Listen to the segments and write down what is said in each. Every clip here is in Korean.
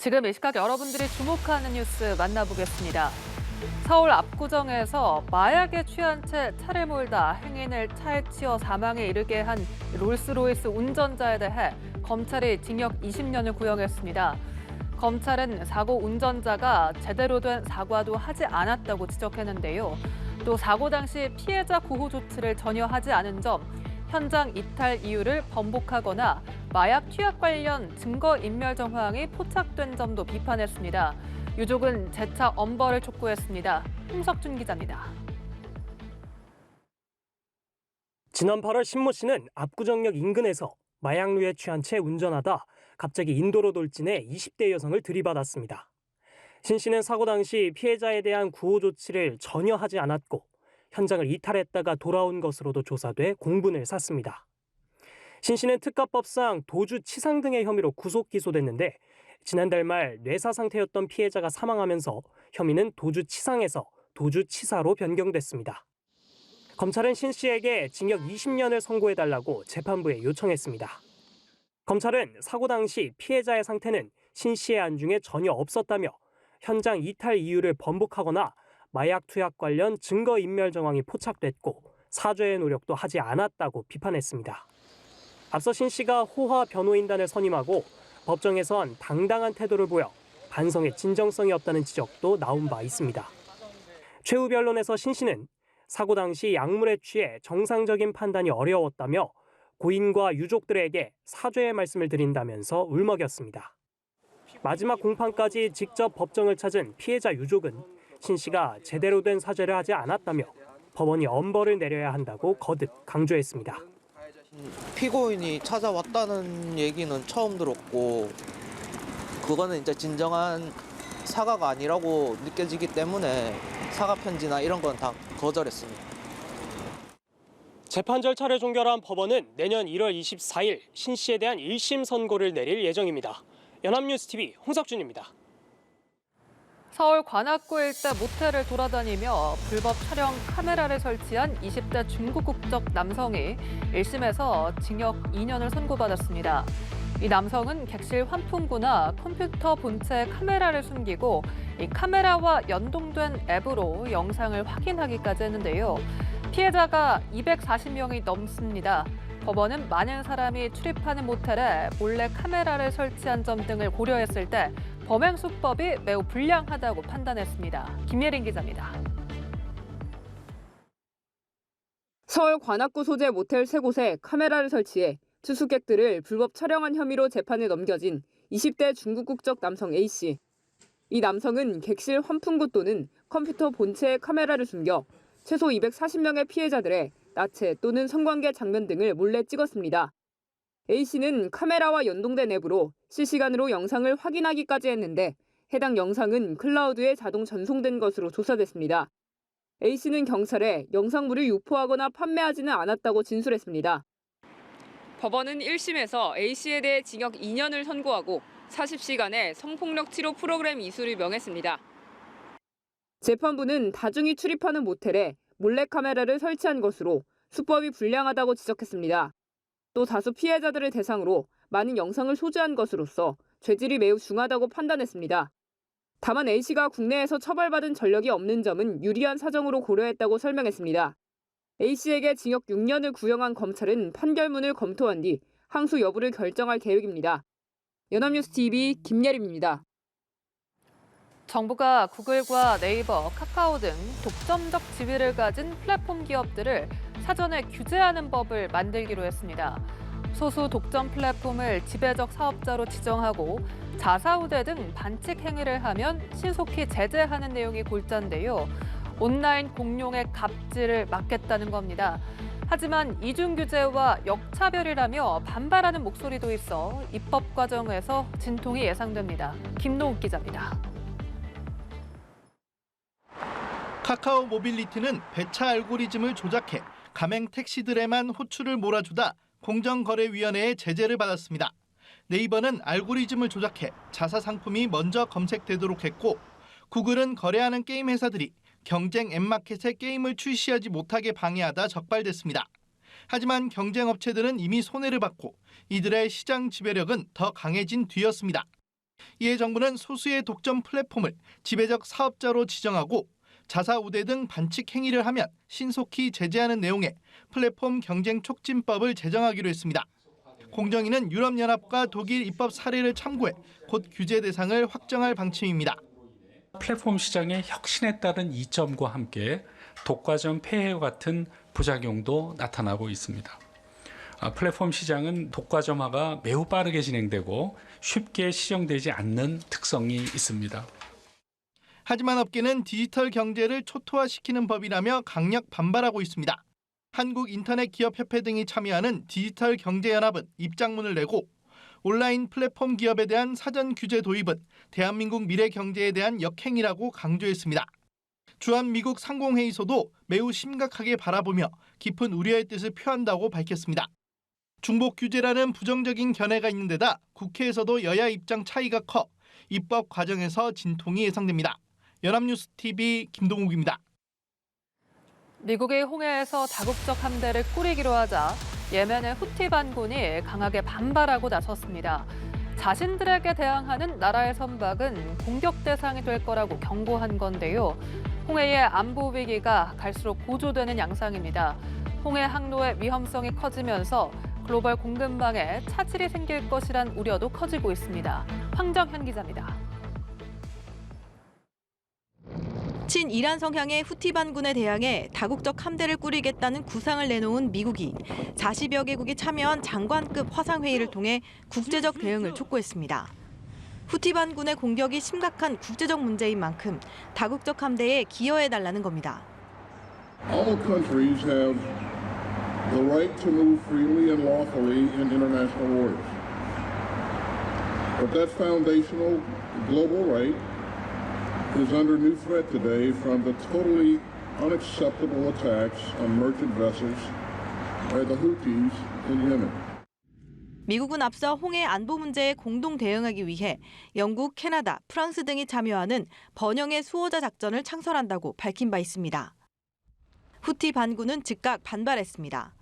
지금 이 시각 여러분들이 주목하는 뉴스 만나보겠습니다. 서울 압구정에서 마약에 취한 채 차를 몰다 행인을 차에 치여 사망에 이르게 한 롤스로이스 운전자에 대해 검찰이 징역 20년을 구형했습니다. 검찰은 사고 운전자가 제대로 된 사과도 하지 않았다고 지적했는데요. 또 사고 당시 피해자 구호 조치를 전혀 하지 않은 점, 현장 이탈 이유를 번복하거나 마약 투약 관련 증거인멸 정황이 포착된 점도 비판했습니다. 유족은 재차 엄벌을 촉구했습니다. 홍석준 기자입니다. 지난 8월 신모 씨는 압구정역 인근에서 마약류에 취한 채 운전하다 갑자기 인도로 돌진해 20대 여성을 들이받았습니다. 신 씨는 사고 당시 피해자에 대한 구호 조치를 전혀 하지 않았고 현장을 이탈했다가 돌아온 것으로도 조사돼 공분을 샀습니다. 신 씨는 특가법상 도주 치상 등의 혐의로 구속 기소됐는데 지난달 말 뇌사 상태였던 피해자가 사망하면서 혐의는 도주 치상에서 도주 치사로 변경됐습니다. 검찰은 신 씨에게 징역 20년을 선고해달라고 재판부에 요청했습니다. 검찰은 사고 당시 피해자의 상태는 신 씨의 안중에 전혀 없었다며 현장 이탈 이유를 번복하거나 마약 투약 관련 증거인멸 정황이 포착됐고 사죄의 노력도 하지 않았다고 비판했습니다. 앞서 신 씨가 호화 변호인단을 선임하고 법정에선 당당한 태도를 보여 반성의 진정성이 없다는 지적도 나온 바 있습니다. 최후 변론에서 신 씨는 사고 당시 약물에 취해 정상적인 판단이 어려웠다며 고인과 유족들에게 사죄의 말씀을 드린다면서 울먹였습니다. 마지막 공판까지 직접 법정을 찾은 피해자 유족은 신 씨가 제대로 된 사죄를 하지 않았다며 법원이 엄벌을 내려야 한다고 거듭 강조했습니다. 피고인이 찾아왔다는 얘기는 처음 들었고 그거는 이제 진정한 사과가 아니라고 느껴지기 때문에 사과 편지나 이런 건 다 거절했습니다. 재판 절차를 종결한 법원은 내년 1월 24일 신 씨에 대한 1심 선고를 내릴 예정입니다. 연합뉴스TV 홍석준입니다. 서울 관악구 일대 모텔을 돌아다니며 불법 촬영 카메라를 설치한 20대 중국 국적 남성이 1심에서 징역 2년을 선고받았습니다. 이 남성은 객실 환풍구나 컴퓨터 본체에 카메라를 숨기고 이 카메라와 연동된 앱으로 영상을 확인하기까지 했는데요. 피해자가 240명이 넘습니다. 법원은 많은 사람이 출입하는 모텔에 몰래 카메라를 설치한 점 등을 고려했을 때 범행 수법이 매우 불량하다고 판단했습니다. 김예린 기자입니다. 서울 관악구 소재 모텔 3곳에 카메라를 설치해 투숙객들을 불법 촬영한 혐의로 재판에 넘겨진 20대 중국 국적 남성 A씨. 이 남성은 객실 환풍구 또는 컴퓨터 본체에 카메라를 숨겨 최소 240명의 피해자들의 나체 또는 성관계 장면 등을 몰래 찍었습니다. A씨는 카메라와 연동된 앱으로 실시간으로 영상을 확인하기까지 했는데 해당 영상은 클라우드에 자동 전송된 것으로 조사됐습니다. A씨는 경찰에 영상물을 유포하거나 판매하지는 않았다고 진술했습니다. 법원은 1심에서 A씨에 대해 징역 2년을 선고하고 40시간의 성폭력 치료 프로그램 이수를 명했습니다. 재판부는 다중이 출입하는 모텔에 몰래카메라를 설치한 것으로 수법이 불량하다고 지적했습니다. 또 다수 피해자들을 대상으로 많은 영상을 소지한 것으로서 죄질이 매우 중하다고 판단했습니다. 다만 A씨가 국내에서 처벌받은 전력이 없는 점은 유리한 사정으로 고려했다고 설명했습니다. A씨에게 징역 6년을 구형한 검찰은 판결문을 검토한 뒤 항소 여부를 결정할 계획입니다. 연합뉴스TV 김예림입니다. 정부가 구글과 네이버, 카카오 등 독점적 지위를 가진 플랫폼 기업들을 사전에 규제하는 법을 만들기로 했습니다. 소수 독점 플랫폼을 지배적 사업자로 지정하고 자사우대 등 반칙 행위를 하면 신속히 제재하는 내용이 골자인데요. 온라인 공룡의 갑질을 막겠다는 겁니다. 하지만 이중 규제와 역차별이라며 반발하는 목소리도 있어 입법 과정에서 진통이 예상됩니다. 김노욱 기자입니다. 카카오 모빌리티는 배차 알고리즘을 조작해 가맹 택시들에만 호출을 몰아주다 공정거래위원회의 제재를 받았습니다. 네이버는 알고리즘을 조작해 자사 상품이 먼저 검색되도록 했고 구글은 거래하는 게임 회사들이 경쟁 앱마켓에 게임을 출시하지 못하게 방해하다 적발됐습니다. 하지만 경쟁 업체들은 이미 손해를 봤고 이들의 시장 지배력은 더 강해진 뒤였습니다. 이에 정부는 소수의 독점 플랫폼을 지배적 사업자로 지정하고 자사 우대 등 반칙 행위를 하면 신속히 제재하는 내용의 플랫폼 경쟁 촉진법을 제정하기로 했습니다. 공정위는 유럽연합과 독일 입법 사례를 참고해 곧 규제 대상을 확정할 방침입니다. 플랫폼 시장의 혁신에 따른 이점과 함께 독과점 폐해와 같은 부작용도 나타나고 있습니다. 플랫폼 시장은 독과점화가 매우 빠르게 진행되고 쉽게 시정되지 않는 특성이 있습니다. 하지만 업계는 디지털 경제를 초토화시키는 법이라며 강력 반발하고 있습니다. 한국인터넷기업협회 등이 참여하는 디지털경제연합은 입장문을 내고 온라인 플랫폼 기업에 대한 사전 규제 도입은 대한민국 미래 경제에 대한 역행이라고 강조했습니다. 주한미국 상공회의소도 매우 심각하게 바라보며 깊은 우려의 뜻을 표한다고 밝혔습니다. 중복 규제라는 부정적인 견해가 있는 데다 국회에서도 여야 입장 차이가 커 입법 과정에서 진통이 예상됩니다. 연합뉴스TV 김동욱입니다. 미국이 홍해에서 다국적 함대를 꾸리기로 하자 예멘의 후티 반군이 강하게 반발하고 나섰습니다. 자신들에게 대항하는 나라의 선박은 공격 대상이 될 거라고 경고한 건데요. 홍해의 안보 위기가 갈수록 고조되는 양상입니다. 홍해 항로의 위험성이 커지면서 글로벌 공급망에 차질이 생길 것이란 우려도 커지고 있습니다. 황정현 기자입니다. 친이란 성향의 후티 반군에 대항해 다국적 함대를 꾸리겠다는 구상을 내놓은 미국이 40여 개국이 참여한 장관급 화상회의를 통해 국제적 대응을 촉구했습니다. 후티 반군의 공격이 심각한 국제적 문제인 만큼 다국적 함대에 기여해달라는 겁니다. All countries have the right to move freely and lawfully in international waters. But that foundational global right is under new threat today from the totally unacceptable attacks on merchant vessels by the Houthis in Yemen. 미국은 앞서 홍해 안보 문제에 공동 대응하기 위해 영국, 캐나다, 프랑스 등이 참여하는 번영의 수호자 작전을 창설한다고 밝힌 바 있습니다. 후티 반군은 즉각 반발했습니다.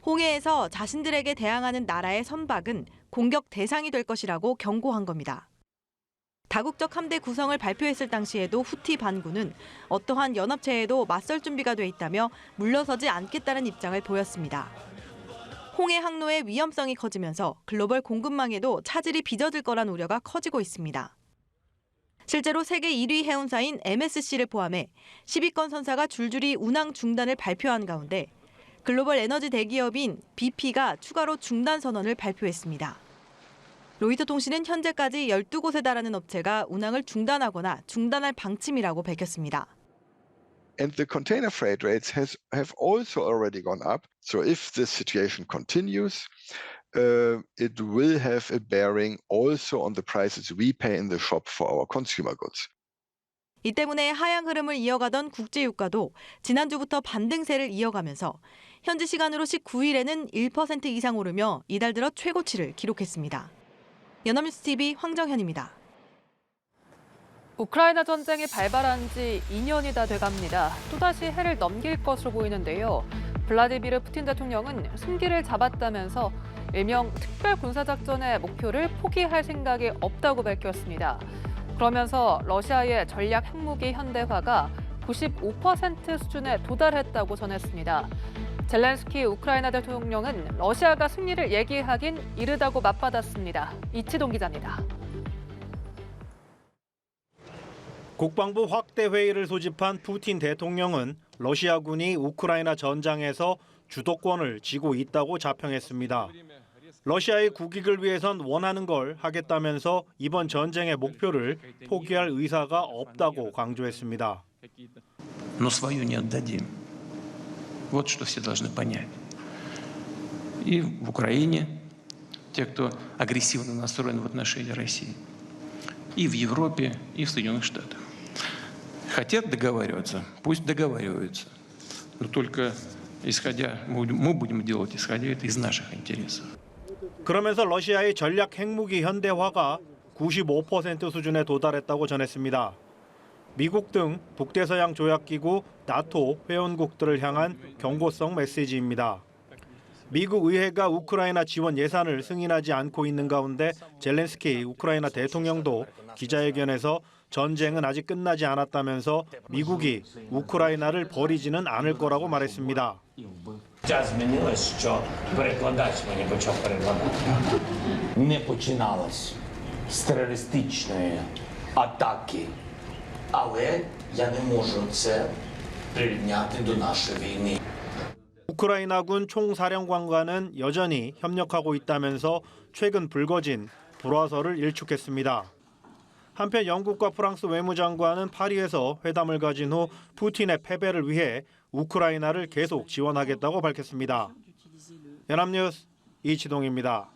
홍해에서 자신들에게 대항하는 나라의 선박은 공격 대상이 될 것이라고 경고한 겁니다. 다국적 함대 구성을 발표했을 당시에도 후티 반군은 어떠한 연합체에도 맞설 준비가 돼 있다며 물러서지 않겠다는 입장을 보였습니다. 홍해 항로의 위험성이 커지면서 글로벌 공급망에도 차질이 빚어질 거란 우려가 커지고 있습니다. 실제로 세계 1위 해운사인 MSC를 포함해 10위권 선사가 줄줄이 운항 중단을 발표한 가운데 글로벌 에너지 대기업인 BP가 추가로 중단 선언을 발표했습니다. 로이터 통신은 현재까지 12곳에 달하는 업체가 운항을 중단하거나 중단할 방침이라고 밝혔습니다. And the container freight rates have also already gone up. So if this situation continues, it will have a bearing also on the prices we pay in the shop for our consumer goods. 이 때문에 하향 흐름을 이어가던 국제유가도 지난주부터 반등세를 이어가면서 현지 시간으로 19일에는 1% 이상 오르며 이달 들어 최고치를 기록했습니다. 연합뉴스TV 황정현입니다. 우크라이나 전쟁이 발발한 지 2년이 다 돼갑니다. 또다시 해를 넘길 것으로 보이는데요. 블라디미르 푸틴 대통령은 승기를 잡았다면서 일명 특별 군사작전의 목표를 포기할 생각이 없다고 밝혔습니다. 그러면서 러시아의 전략 핵무기 현대화가 95% 수준에 도달했다고 전했습니다. 젤렌스키 우크라이나 대통령은 러시아가 승리를 얘기하긴 이르다고 맞받았습니다. 이치동 기자입니다. 국방부 확대 회의를 소집한 푸틴 대통령은 러시아군이 우크라이나 전장에서 주도권을 쥐고 있다고 자평했습니다. 러시아의 국익을 위해선 원하는 걸 하겠다면서 이번 전쟁의 목표를 포기할 의사가 없다고 강조했습니다. Вот что все должны понять. И в Украине, те, кто агрессивно настроен в отношении России, и в Европе, и в Соединенных Штатах. Хотят договариваться, пусть договариваются. Но только мы будем делать, исходя из наших интересов. 그러면서 러시아의 전략 핵무기 현대화가 95% 수준에 도달했다고 전했습니다. 미국 등 북대서양 조약기구 나토 회원국들을 향한 경고성 메시지입니다. 미국 의회가 우크라이나 지원 예산을 승인하지 않고 있는 가운데 젤렌스키 우크라이나 대통령도 기자회견에서 전쟁은 아직 끝나지 않았다면서 미국이 우크라이나를 버리지는 않을 거라고 말했습니다. Ця змінилась, що перекладач мені почав перекладати. Не починалось з терористичної атаки, але я не можу це прирівняти до нашої війни. 우크라이나군 총사령관과는 여전히 협력하고 있다면서 최근 불거진 불화설을 일축했습니다. 한편 영국과 프랑스 외무장관은 파리에서 회담을 가진 후 푸틴의 패배를 위해 우크라이나를 계속 지원하겠다고 밝혔습니다. 연합뉴스 이치동입니다.